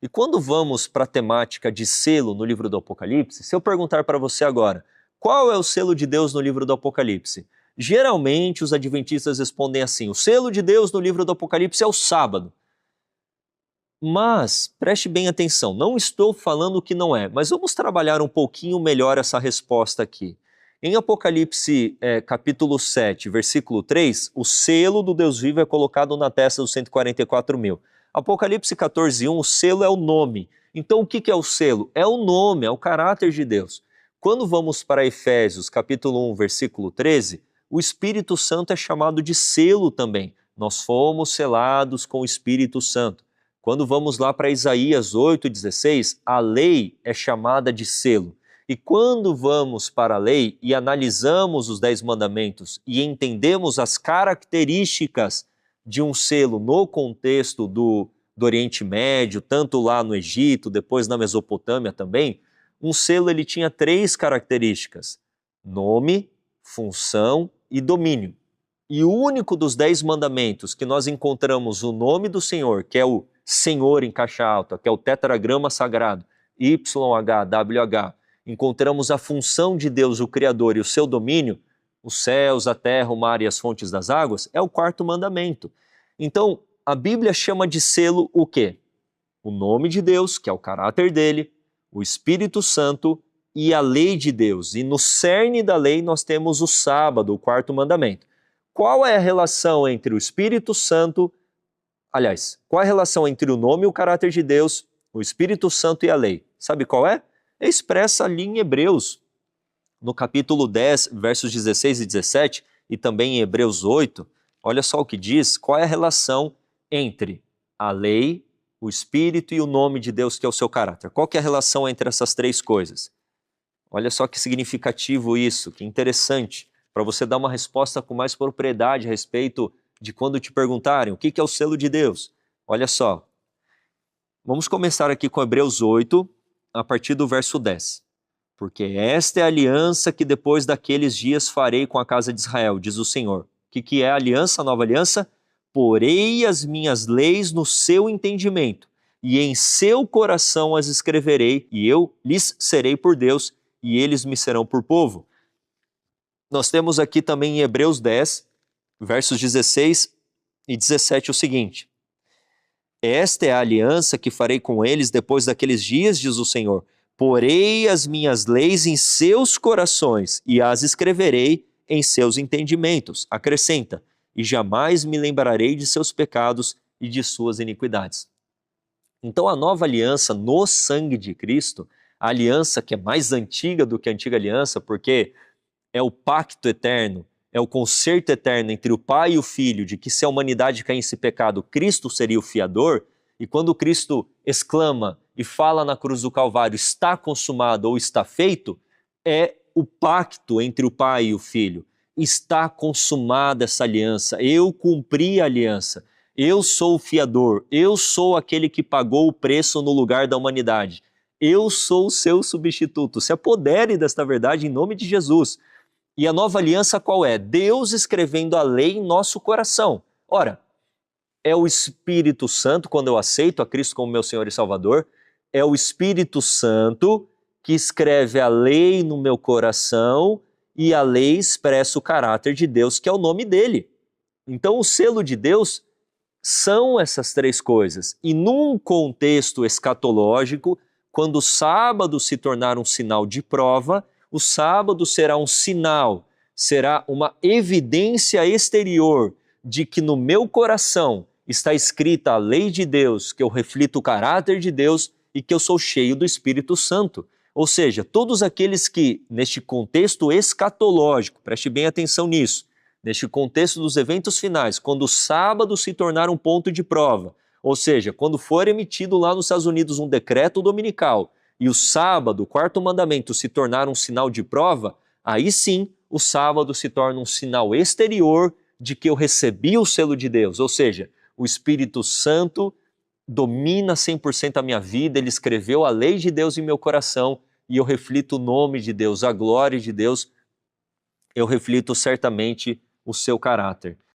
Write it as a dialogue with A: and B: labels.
A: E quando vamos para a temática de selo no livro do Apocalipse, se eu perguntar para você agora, qual é o selo de Deus no livro do Apocalipse? Geralmente os adventistas respondem assim, o selo de Deus no livro do Apocalipse é o sábado. Mas, preste bem atenção, não estou falando que não é, mas vamos trabalhar um pouquinho melhor essa resposta aqui. Em Apocalipse capítulo 7, versículo 3, o selo do Deus vivo é colocado na testa dos 144 mil. Apocalipse 14, 1, o selo é o nome. Então o que é o selo? É o nome, é o caráter de Deus. Quando vamos para Efésios capítulo 1, versículo 13, o Espírito Santo é chamado de selo também. Nós fomos selados com o Espírito Santo. Quando vamos lá para Isaías 8,16, a lei é chamada de selo. E quando vamos para a lei e analisamos os 10 mandamentos e entendemos as características de um selo no contexto do Oriente Médio, tanto lá no Egito, depois na Mesopotâmia também, um selo ele tinha 3 características: nome, função e domínio. E o único dos 10 mandamentos que nós encontramos o nome do Senhor, que é o Senhor em caixa alta, que é o tetragrama sagrado, YHWH, encontramos a função de Deus, o Criador, e o seu domínio, os céus, a terra, o mar e as fontes das águas, é o 4º mandamento. Então, a Bíblia chama de selo o quê? O nome de Deus, que é o caráter dele, o Espírito Santo e a lei de Deus. E no cerne da lei nós temos o sábado, o 4º mandamento. Qual é a relação entre o Espírito Santo, qual é a relação entre o nome e o caráter de Deus, o Espírito Santo e a lei? Sabe qual é? É expressa ali em Hebreus, no capítulo 10, versos 16 e 17, e também em Hebreus 8, olha só o que diz, qual é a relação entre a lei, o Espírito e o nome de Deus, que é o seu caráter. Qual que é a relação entre essas 3 coisas? Olha só que significativo isso, que interessante, para você dar uma resposta com mais propriedade a respeito de quando te perguntarem o que é o selo de Deus. Olha só, vamos começar aqui com Hebreus 8, a partir do verso 10. Porque esta é a aliança que depois daqueles dias farei com a casa de Israel, diz o Senhor. O que é a aliança, a nova aliança? Porei as minhas leis no seu entendimento, e em seu coração as escreverei, e eu lhes serei por Deus, e eles me serão por povo. Nós temos aqui também em Hebreus 10, versos 16 e 17 o seguinte: esta é a aliança que farei com eles depois daqueles dias, diz o Senhor. Porei as minhas leis em seus corações e as escreverei em seus entendimentos. Acrescenta, e jamais me lembrarei de seus pecados e de suas iniquidades. Então a nova aliança no sangue de Cristo, a aliança que é mais antiga do que a antiga aliança, porque é o pacto eterno, é o concerto eterno entre o Pai e o Filho, de que se a humanidade caísse em pecado, Cristo seria o fiador, e quando Cristo exclama e fala na cruz do Calvário, está consumado ou está feito, é o pacto entre o Pai e o Filho. Está consumada essa aliança, eu cumpri a aliança, eu sou o fiador, eu sou aquele que pagou o preço no lugar da humanidade, eu sou o seu substituto. Se apodere desta verdade em nome de Jesus. E a nova aliança qual é? Deus escrevendo a lei em nosso coração. Ora, é o Espírito Santo, quando eu aceito a Cristo como meu Senhor e Salvador, é o Espírito Santo que escreve a lei no meu coração e a lei expressa o caráter de Deus, que é o nome dele. Então o selo de Deus são essas 3 coisas. E num contexto escatológico, quando o sábado se tornar um sinal de prova, o sábado será um sinal, será uma evidência exterior de que no meu coração está escrita a lei de Deus, que eu reflito o caráter de Deus e que eu sou cheio do Espírito Santo. Ou seja, todos aqueles que, neste contexto escatológico, preste bem atenção nisso, neste contexto dos eventos finais, quando o sábado se tornar um ponto de prova, ou seja, quando for emitido lá nos Estados Unidos um decreto dominical, e o sábado, o 4º mandamento, se tornar um sinal de prova, aí sim o sábado se torna um sinal exterior de que eu recebi o selo de Deus. Ou seja, o Espírito Santo domina 100% a minha vida, ele escreveu a lei de Deus em meu coração e eu reflito o nome de Deus, a glória de Deus, eu reflito certamente o seu caráter.